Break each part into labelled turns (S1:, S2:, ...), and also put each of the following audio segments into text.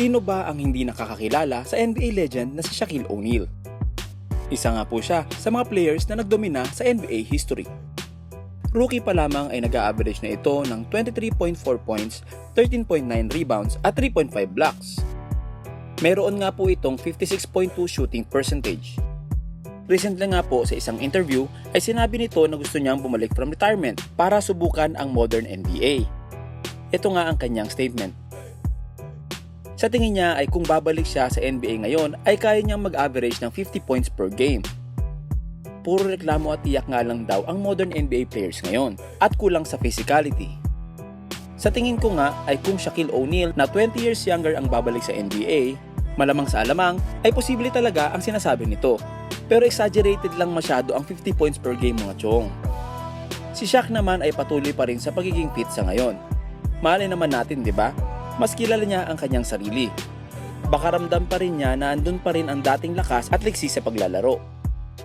S1: Sino ba ang hindi nakakakilala sa NBA legend na si Shaquille O'Neal? Isa nga po siya sa mga players na nagdomina sa NBA history. Rookie pa lamang ay nag-a-average na ito ng 23.4 points, 13.9 rebounds at 3.5 blocks. Meron nga po itong 56.2 shooting percentage. Recently nga po sa isang interview ay sinabi nito na gusto niyang bumalik from retirement para subukan ang modern NBA. Ito nga ang kanyang statement. Sa tingin niya ay kung babalik siya sa NBA ngayon ay kaya niyang mag-average ng 50 points per game. Puro reklamo at tiyak nga lang daw ang modern NBA players ngayon at kulang sa physicality. Sa tingin ko nga ay kung Shaquille O'Neal na 20 years younger ang babalik sa NBA, malamang sa alamang ay posible talaga ang sinasabi nito. Pero exaggerated lang masyado ang 50 points per game mga chong. Si Shaq naman ay patuloy pa rin sa pagiging fit sa ngayon. Malay naman natin, di ba? Mas kilala niya ang kanyang sarili. Baka ramdam pa rin niya na andun pa rin ang dating lakas at liksi sa paglalaro.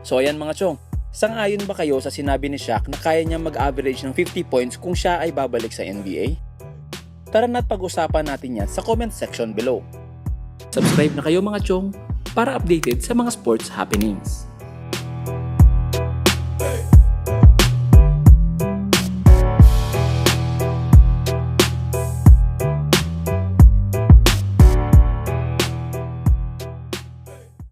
S1: So ayan mga chong, sang-ayon ba kayo sa sinabi ni Shaq na kaya niya mag-average ng 50 points kung siya ay babalik sa NBA? Tara na't pag-usapan natin yan sa comment section below. Subscribe na kayo mga chong para updated sa mga sports happenings.